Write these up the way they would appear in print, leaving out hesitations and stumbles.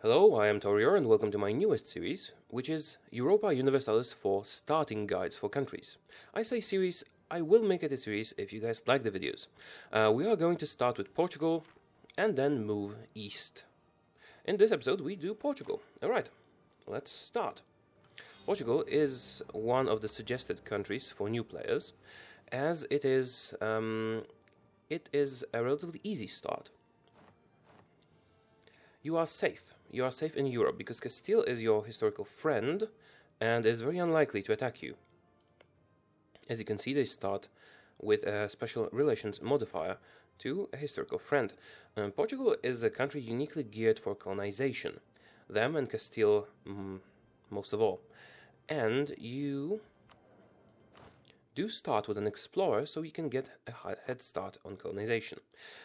Hello, I am Taureor and welcome to my newest series, which is Europa Universalis IV Starting Guides for Countries. I say series, I will make it a series if you guys like the videos. We are going to start with Portugal and then move east. In this episode we do Portugal. Alright, let's start. Portugal is one of the suggested countries for new players, as it is a relatively easy start. You are safe. You are safe in Europe because Castile is your historical friend and is very unlikely to attack you. As you can see, they start with a special relations modifier to a historical friend. Portugal is a country uniquely geared for colonization. Them and Castile most of all. And you do start with an explorer so you can get a head start on colonization.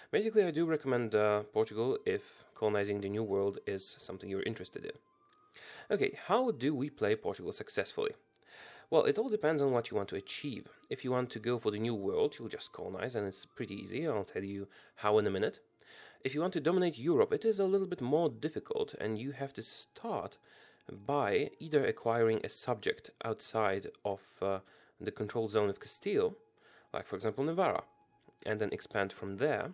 Basically, I do recommend Portugal if colonizing the New World is something you're interested in. Okay, how do we play Portugal successfully? Well, it all depends on what you want to achieve. If you want to go for the New World, you'll just colonize, and it's pretty easy. I'll tell you how in a minute. If you want to dominate Europe, it is a little bit more difficult, and you have to start by either acquiring a subject outside of the control zone of Castile, like for example Navarra, and then expand from there,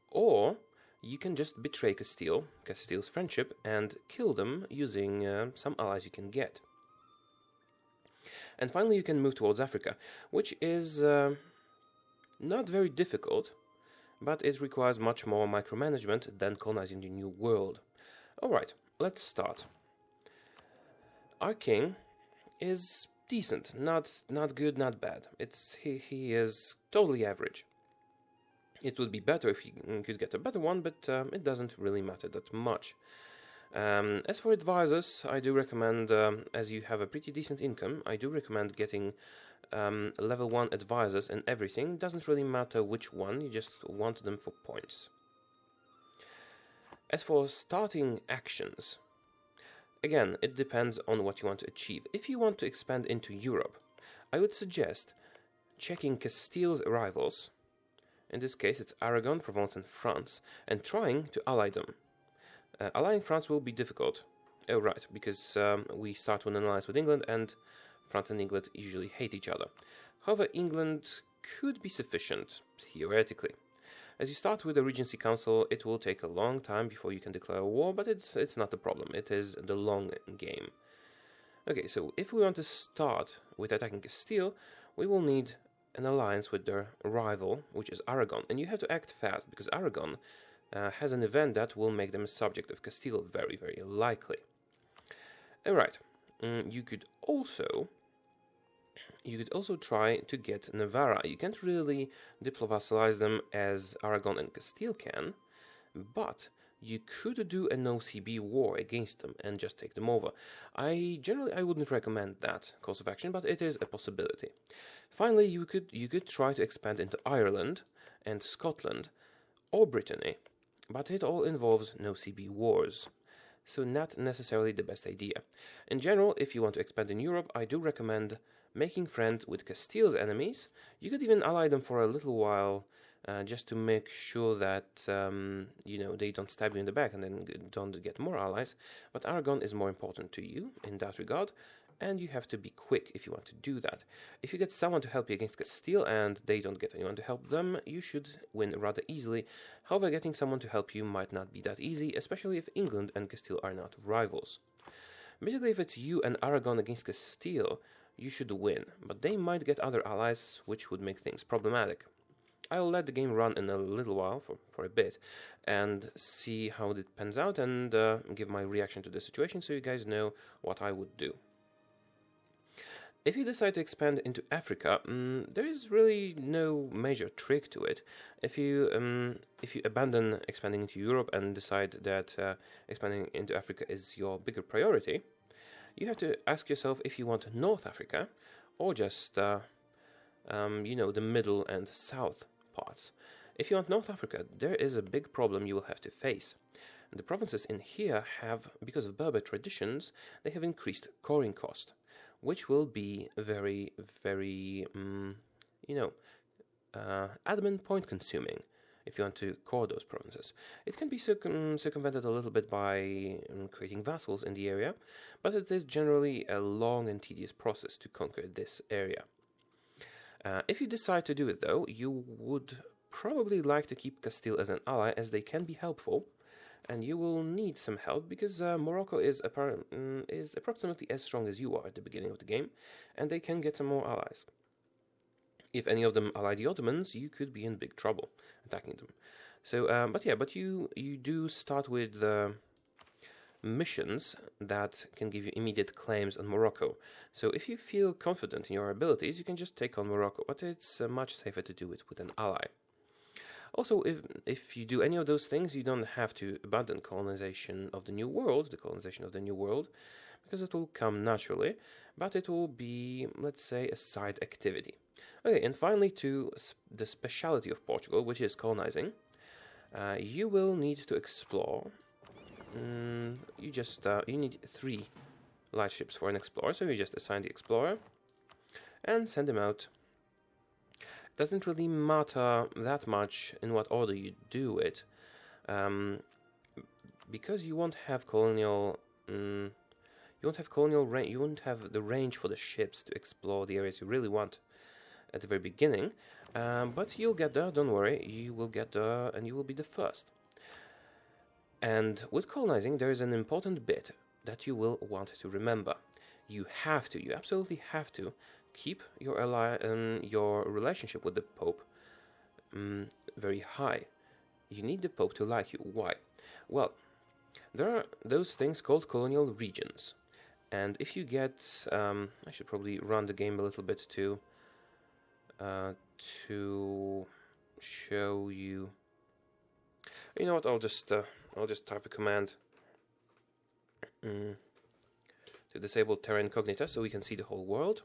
or you can just betray Castile's friendship, and kill them using some allies you can get. And finally you can move towards Africa, which is not very difficult, but it requires much more micromanagement than colonizing the New World. Alright, let's start. Our king is decent, not good, not bad. He is totally average. It would be better if you could get a better one, but it doesn't really matter that much. As for advisors, I do recommend, as you have a pretty decent income, I do recommend getting level 1 advisors and everything. Doesn't really matter which one, you just want them for points. As for starting actions, again, it depends on what you want to achieve. If you want to expand into Europe, I would suggest checking Castile's rivals. In this case, it's Aragon, Provence, and France, and trying to ally them. Allying France will be difficult. Oh, right, because we start with an alliance with England, and France and England usually hate each other. However, England could be sufficient, theoretically. As you start with the Regency Council, it will take a long time before you can declare a war, but it's not the problem. It is the long game. Okay, so if we want to start with attacking Castile, we will need an alliance with their rival, which is Aragon. And you have to act fast, because Aragon has an event that will make them a subject of Castile, very, very likely. Alright, you could also try to get Navarra. You can't really diplovassalize them as Aragon and Castile can, but you could do an OCB war against them and just take them over. I wouldn't recommend that course of action, but it is a possibility. Finally, you could try to expand into Ireland and Scotland or Brittany, but it all involves no CB wars. So not necessarily the best idea. In general, if you want to expand in Europe, I do recommend making friends with Castile's enemies. You could even ally them for a little while, just to make sure that they don't stab you in the back and then don't get more allies. But Aragon is more important to you in that regard, and you have to be quick if you want to do that. If you get someone to help you against Castile and they don't get anyone to help them, you should win rather easily. However, getting someone to help you might not be that easy, especially if England and Castile are not rivals. Basically, if it's you and Aragon against Castile, you should win, but they might get other allies, which would make things problematic. I'll let the game run in a little while, for a bit, and see how it pans out, and give my reaction to the situation so you guys know what I would do. If you decide to expand into Africa, there is really no major trick to it. If you abandon expanding into Europe and decide that expanding into Africa is your bigger priority, you have to ask yourself if you want North Africa or just the middle and south parts. If you want North Africa, there is a big problem you will have to face. The provinces in here have, because of Berber traditions, they have increased coring cost, which will be very, very, adamant point consuming. if you want to core those provinces. It can be circumvented a little bit by creating vassals in the area, but it is generally a long and tedious process to conquer this area. If you decide to do it, though, you would probably like to keep Castile as an ally, as they can be helpful, and you will need some help because Morocco is approximately as strong as you are at the beginning of the game, and they can get some more allies. If any of them ally the Ottomans, you could be in big trouble attacking them. So, but you do start with missions that can give you immediate claims on Morocco. So if you feel confident in your abilities, you can just take on Morocco, but it's much safer to do it with an ally. Also, if you do any of those things, you don't have to abandon colonization of the New World, because it will come naturally, but it will be, let's say, a side activity. Okay, and finally to the speciality of Portugal, which is colonizing. You will need to explore. You need 3 light ships for an explorer, so you just assign the explorer and send him out. Doesn't really matter that much in what order you do it, because you won't have colonial. You won't have the range for the ships to explore the areas you really want at the very beginning. But you'll get there. Don't worry. You will get there, and you will be the first. And with colonizing, there is an important bit that you will want to remember. You absolutely have to keep your your relationship with the Pope very high. You need the Pope to like you. Why? Well, there are those things called colonial regions, and if you get, I should probably run the game a little bit to show you. You know what? I'll just type a command to disable Terra Incognita so we can see the whole world.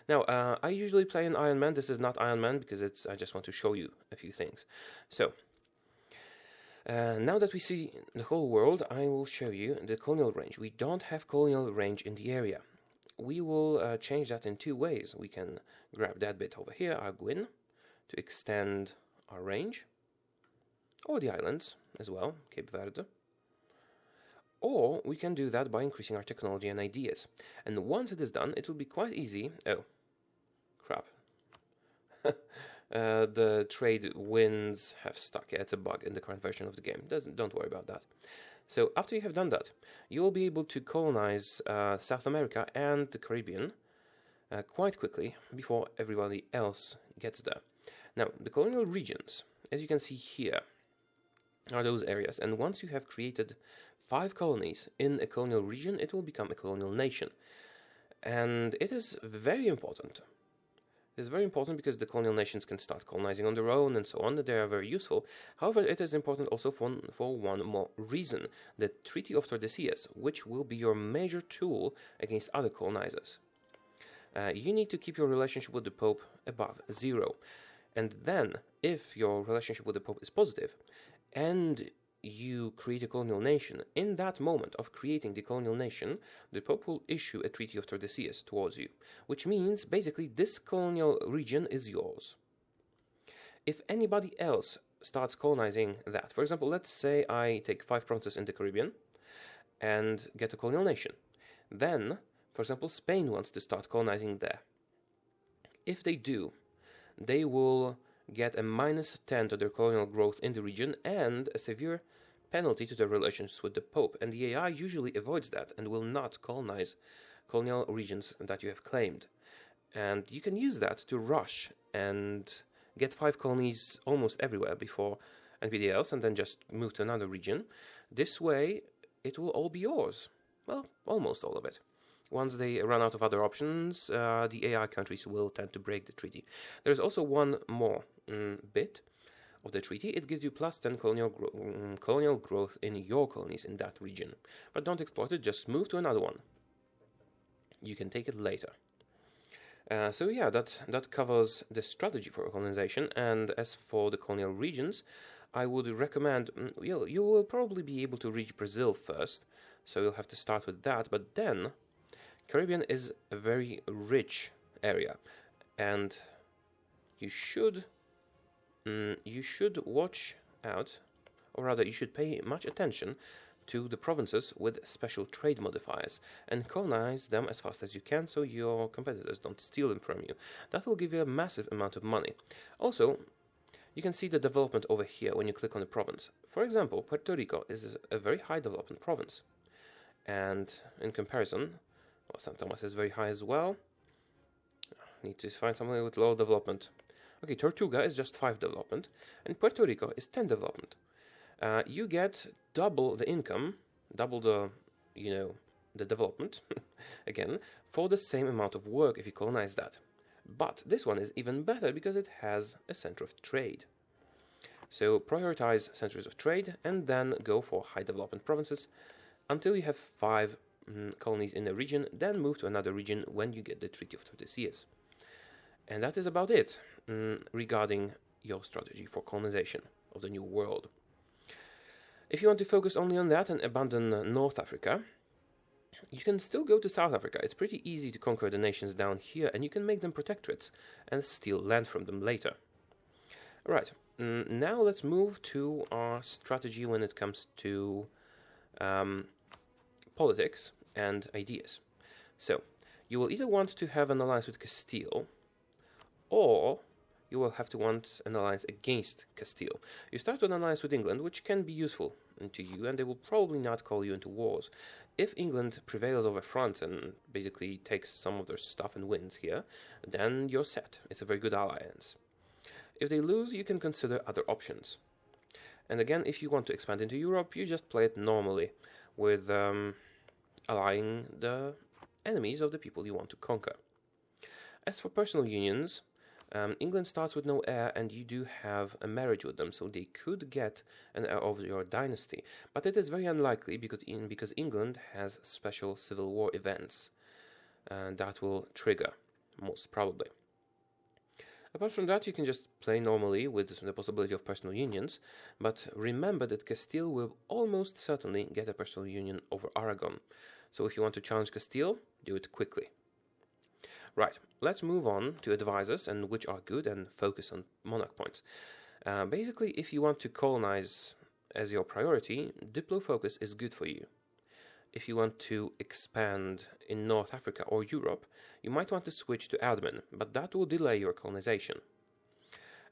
Now, I usually play in Iron Man. This is not Iron Man because I just want to show you a few things. So, now that we see the whole world, I will show you the colonial range. We don't have colonial range in the area. We will change that in 2 ways. We can grab that bit over here, Arguin, to extend our range, or the islands as well, Cape Verde. Or we can do that by increasing our technology and ideas. And once it is done, it will be quite easy. Oh, crap. The trade winds have stuck. Yeah, it's a bug in the current version of the game. Don't worry about that. So after you have done that, you will be able to colonize South America and the Caribbean quite quickly before everybody else gets there. Now, the colonial regions, as you can see here, are those areas. And once you have created 5 colonies in a colonial region, it will become a colonial nation. And it is very important. It is very important because the colonial nations can start colonizing on their own and so on. They are very useful. However, it is important also for one more reason. The Treaty of Tordesillas, which will be your major tool against other colonizers. You need to keep your relationship with the Pope above 0. And then, if your relationship with the Pope is positive, and you create a colonial nation, in that moment of creating the colonial nation, the Pope will issue a Treaty of Tordesillas towards you, which means basically this colonial region is yours. If anybody else starts colonizing that, for example, let's say I take 5 provinces in the Caribbean and get a colonial nation, then, for example, Spain wants to start colonizing there. If they do, they will get a -10 to their colonial growth in the region and a severe penalty to their relations with the Pope. And the AI usually avoids that and will not colonize colonial regions that you have claimed. And you can use that to rush and get 5 colonies almost everywhere before anybody else and then just move to another region. This way, it will all be yours. Well, almost all of it. Once they run out of other options, the AI countries will tend to break the treaty. There's also one more bit of the treaty. It gives you +10 colonial growth in your colonies in that region. But don't exploit it, just move to another one. You can take it later. So yeah, that covers the strategy for colonization. And as for the colonial regions, I would recommend, you will probably be able to reach Brazil first, so you'll have to start with that, but then Caribbean is a very rich area, and you should you should watch out, or rather you should pay much attention to the provinces with special trade modifiers and colonize them as fast as you can so your competitors don't steal them from you. That will give you a massive amount of money. Also, you can see the development over here when you click on the province. For example, Puerto Rico is a very high development province. And in comparison, well, St. Thomas is very high as well. Need to find something with low development. Okay, Tortuga is just 5 development, and Puerto Rico is 10 development. You get double the income, double the, the development, again, for the same amount of work if you colonize that. But this one is even better because it has a center of trade. So prioritize centers of trade and then go for high development provinces until you have 5 colonies in a region, then move to another region when you get the Treaty of Tordesillas. And that is about it regarding your strategy for colonization of the New World. If you want to focus only on that and abandon North Africa, you can still go to South Africa. It's pretty easy to conquer the nations down here, and you can make them protectorates and steal land from them later. Alright, now let's move to our strategy when it comes to politics and ideas. So, you will either want to have an alliance with Castile, or you will have to want an alliance against Castile. You start with an alliance with England, which can be useful to you, and they will probably not call you into wars. If England prevails over France and basically takes some of their stuff and wins here, then you're set. It's a very good alliance. If they lose, you can consider other options. And again, if you want to expand into Europe, you just play it normally, with allying the enemies of the people you want to conquer. As for personal unions, England starts with no heir, and you do have a marriage with them, so they could get an heir of your dynasty. But it is very unlikely because England has special civil war events that will trigger, most probably. Apart from that, you can just play normally with the possibility of personal unions, but remember that Castile will almost certainly get a personal union over Aragon. So if you want to challenge Castile, do it quickly. Right, let's move on to advisors and which are good and focus on monarch points. Basically, if you want to colonize as your priority, Diplo focus is good for you. If you want to expand in North Africa or Europe, you might want to switch to admin, but that will delay your colonization.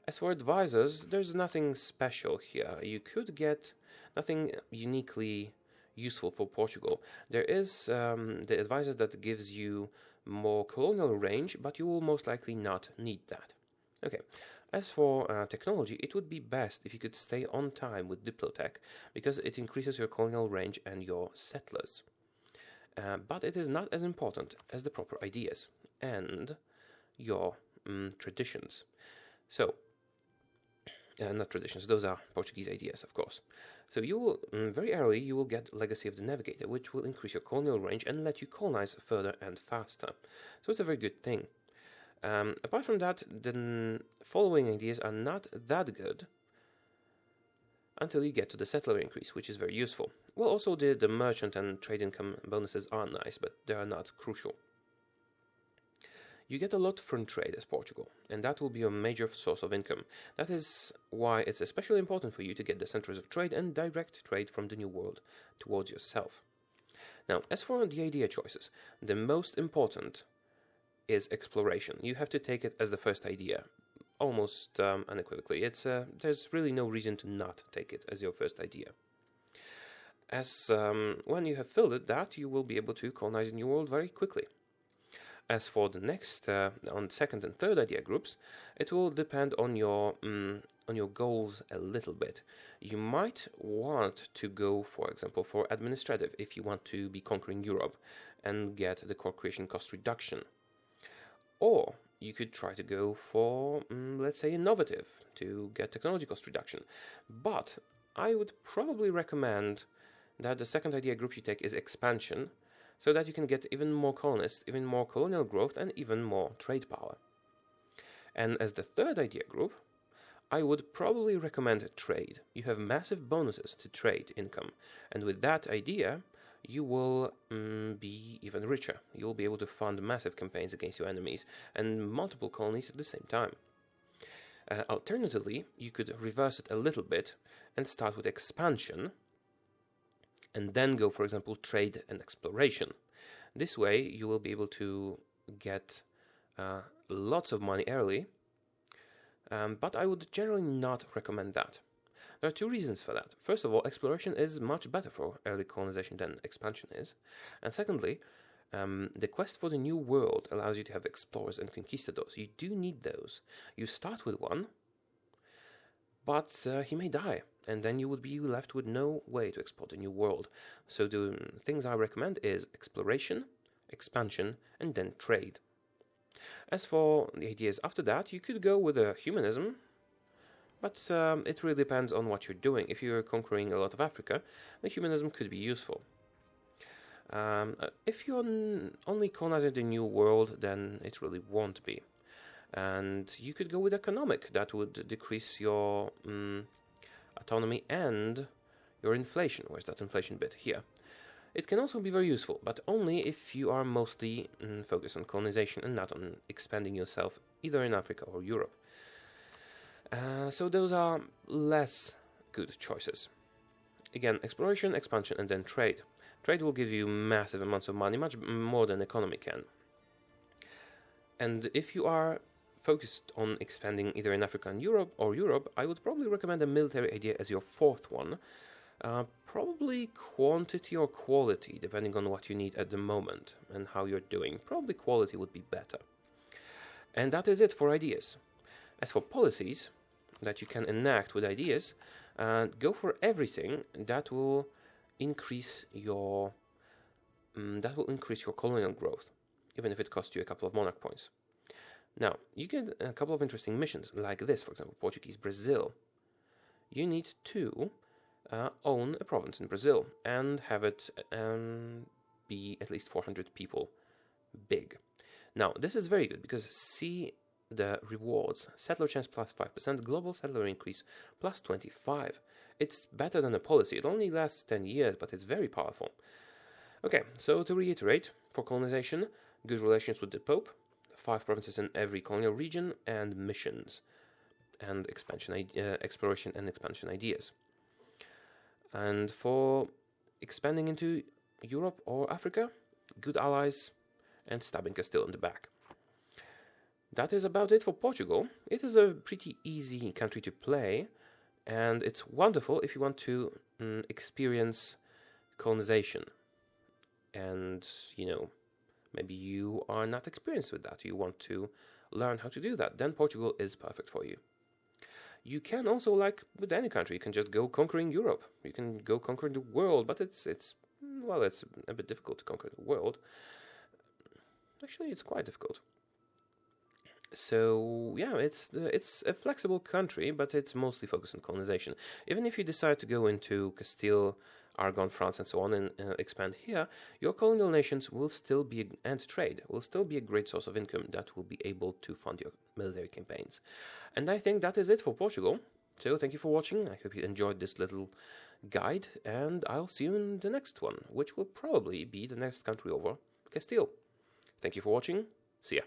As for advisors, there's nothing special here. You could get nothing uniquely useful for Portugal. There is the advisor that gives you more colonial range, but you will most likely not need that. Okay, as for technology, it would be best if you could stay on time with Diplotech, because it increases your colonial range and your settlers. But it is not as important as the proper ideas and your traditions. So, not traditions, those are Portuguese ideas, of course. So you will, very early, you will get Legacy of the Navigator, which will increase your colonial range and let you colonize further and faster. So it's a very good thing. Apart from that, the following ideas are not that good until you get to the settler increase, which is very useful. Well, also the merchant and trade income bonuses are nice, but they are not crucial. You get a lot from trade as Portugal, and that will be a major source of income. That is why it's especially important for you to get the centers of trade and direct trade from the New World towards yourself. Now, as for the idea choices, the most important is exploration. You have to take it as the first idea, almost unequivocally. There's really no reason to not take it as your first idea. As when you have filled it, that you will be able to colonize the New World very quickly. As for the next, on second and third idea groups, it will depend on your goals a little bit. You might want to go, for example, for administrative if you want to be conquering Europe and get the core creation cost reduction. Or you could try to go for, let's say, innovative to get technology cost reduction. But I would probably recommend that the second idea group you take is expansion, so that you can get even more colonists, even more colonial growth, and even more trade power. And as the third idea group, I would probably recommend trade. You have massive bonuses to trade income, and with that idea, you will be even richer. You will be able to fund massive campaigns against your enemies and multiple colonies at the same time. Alternatively, you could reverse it a little bit and start with expansion and then go, for example, trade and exploration. This way, you will be able to get lots of money early, but I would generally not recommend that. There are two reasons for that. First of all, exploration is much better for early colonization than expansion is. And secondly, the quest for the new world allows you to have explorers and conquistadors. You do need those. You start with one, but he may die, and then you would be left with no way to explore the new world. So the things I recommend is exploration, expansion, and then trade. As for the ideas after that, you could go with a humanism, but it really depends on what you're doing. If you're conquering a lot of Africa, the humanism could be useful. If you're only colonizing the new world, then it really won't be. And you could go with economic. That would decrease your autonomy and your inflation. Where's that inflation bit? Here. It can also be very useful, but only if you are mostly focused on colonization and not on expanding yourself either in Africa or Europe. So those are less good choices. Again, exploration, expansion, and then trade. Trade will give you massive amounts of money, much more than economy can. And if you are focused on expanding either in Africa and Europe, I would probably recommend a military idea as your fourth one. Probably quantity or quality, depending on what you need at the moment and how you're doing. Probably quality would be better. And that is it for ideas. As for policies that you can enact with ideas, go for everything that will increase your colonial growth, even if it costs you a couple of monarch points. Now, you get a couple of interesting missions, like this, for example, Portuguese Brazil. You need to own a province in Brazil and have it be at least 400 people big. Now, this is very good because see the rewards. Settler chance plus 5%, global settler increase plus 25. It's better than a policy. It only lasts 10 years, but it's very powerful. Okay, so to reiterate, for colonization, good relations with the Pope, 5 provinces in every colonial region, and missions, and exploration and expansion ideas. And for expanding into Europe or Africa, good allies, and stabbing Castile in the back. That is about it for Portugal. It is a pretty easy country to play, and it's wonderful if you want to experience colonization. And, maybe you are not experienced with that. You want to learn how to do that. Then Portugal is perfect for you. You can also, like with any country, you can just go conquering Europe. You can go conquering the world, but it's a bit difficult to conquer the world. Actually, it's quite difficult. So, yeah, it's a flexible country, but it's mostly focused on colonization. Even if you decide to go into Castile, Aragon, France, and so on, and expand here, your colonial nations will still be, and trade, will still be a great source of income that will be able to fund your military campaigns. And I think that is it for Portugal. So, thank you for watching. I hope you enjoyed this little guide, and I'll see you in the next one, which will probably be the next country over, Castile. Thank you for watching. See ya.